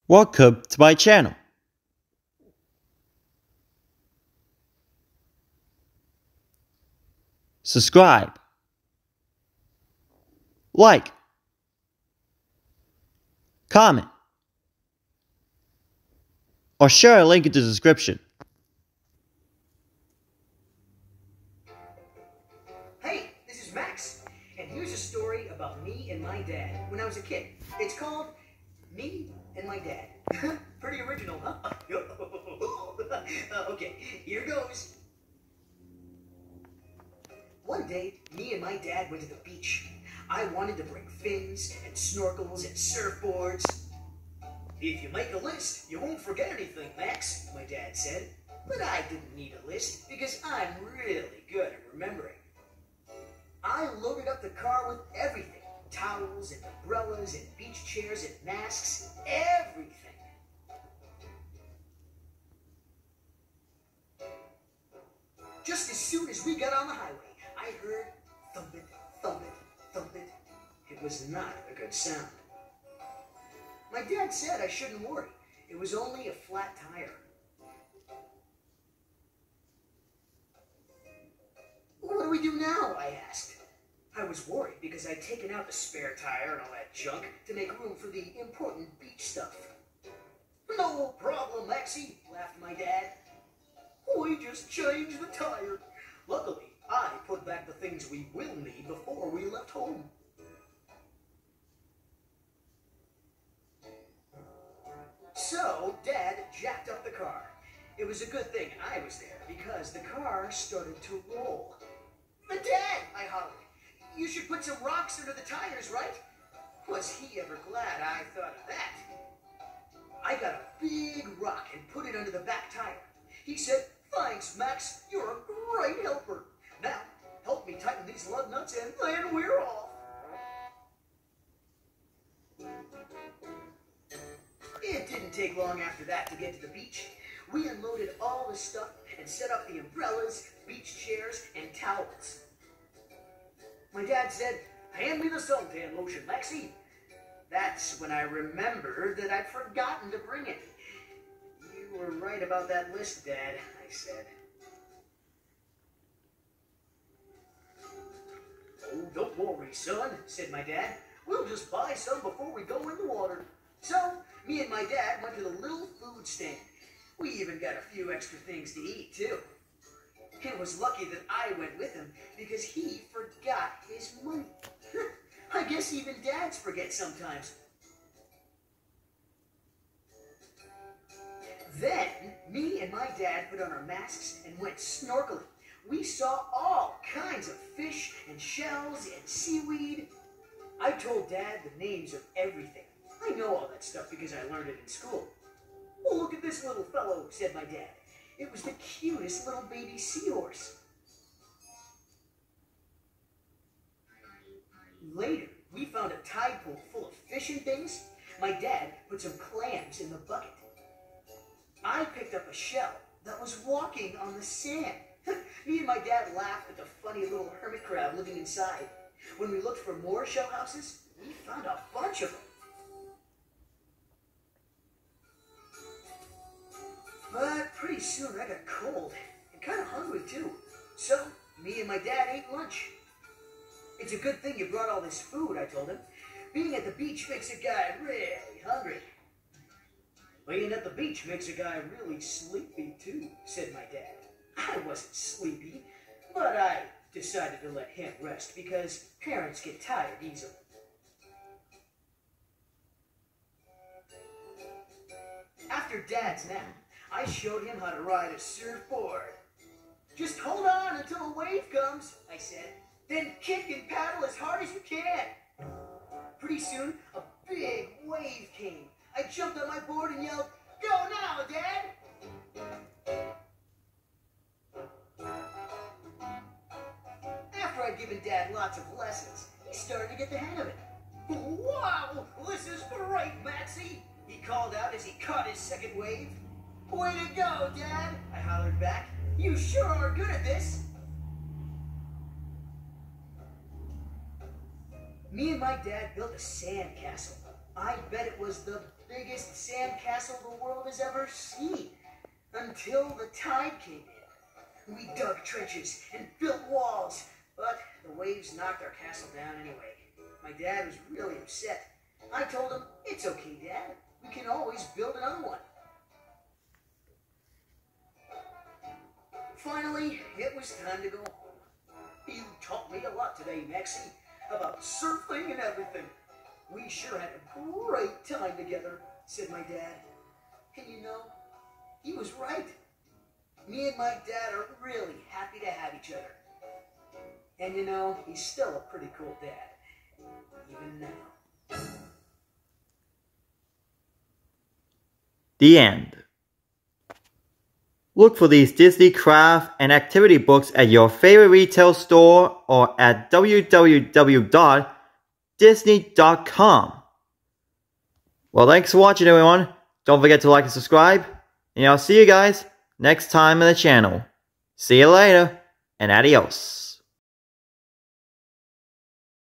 Welcome to my channel. Subscribe, like, comment, or share a link in the description. Hey, this is Max, and here's a story about me and my dad when I was a kid. It's called Me and My Dad. Pretty original, huh? Okay, here goes. One day, me and my dad went to the beach. I wanted to bring fins and snorkels and surfboards. If you make a list, you won't forget anything, Max, my dad said. But I didn't need a list because I'm really good at remembering. I loaded up the car with everything. Towels and umbrellas and beach chairs and masks. Everything. Just as soon as we got on the highway, I heard thump it, thump it, thump it. It was not a good sound. My dad said I shouldn't worry. It was only a flat tire. What do we do now? I asked. I was worried because I'd taken out the spare tire and all that junk to make room for the important beach stuff. No problem, Maxie, laughed my dad. We just changed the tire. Luckily, I put back the things we will need before we left home. So, Dad jacked up the car. It was a good thing I was there because the car started to roll. But Dad, I hollered, you should put some rocks under the tires, right? Was he ever glad I thought of that? I got a big rock and put it under the back tire. He said, thanks, Max, you're a great helper. Now, help me tighten these lug nuts and then we're off. It didn't take long after that to get to the beach. We unloaded all the stuff and set up the umbrellas, beach chairs, and towels. My dad said, hand me the suntan lotion, Maxie. That's when I remembered that I'd forgotten to bring it. You were right about that list, Dad, I said. Oh, don't worry, son, said my dad. We'll just buy some before we go in the water. So, me and my dad went to the little food stand. We even got a few extra things to eat, too. It was lucky that I went with him because he forgot his money. I guess even dads forget sometimes. Then, me and my dad put on our masks and went snorkeling. We saw all kinds of fish and shells and seaweed. I told Dad the names of everything. I know all that stuff because I learned it in school. Oh, look at this little fellow, said my dad. It was the cutest little baby seahorse. Later, we found a tide pool full of fish and things. My dad put some clams in the bucket. I picked up a shell that was walking on the sand. Me and my dad laughed at the funny little hermit crab living inside. When we looked for more shell houses, we found a bunch of them. But pretty soon I got cold and kind of hungry too. So me and my dad ate lunch. It's a good thing you brought all this food, I told him. Being at the beach makes a guy really hungry. Being at the beach makes a guy really sleepy too, said my dad. I wasn't sleepy, but I decided to let him rest because parents get tired easily. After Dad's nap, I showed him how to ride a surfboard. Just hold on until a wave comes, I said. Then kick and paddle as hard as you can. Pretty soon, a big wave came. I jumped on my board and yelled, go now, Dad! After I'd given Dad lots of lessons, he started to get the hang of it. Wow, this is great, Maxie! He called out as he caught his second wave. Way to go, Dad! I hollered back. You sure are good at this. Me and my dad built a sand castle. I bet it was was the biggest sandcastle the world has ever seen. Until the tide came in. We dug trenches and built walls, but the waves knocked our castle down anyway. My dad was really upset. I told him, "It's okay, Dad. We can always build another one." Finally, it was time to go home. "You taught me a lot today, Maxie, about surfing and everything. We sure had a great time together," said my dad. And you know, he was right. Me and my dad are really happy to have each other. And you know, he's still a pretty cool dad, even now. The end. Look for these Disney craft and activity books at your favorite retail store or at www.disney.com. Well, thanks for watching, everyone. Don't forget to like and subscribe. And I'll see you guys next time on the channel. See you later, and adios.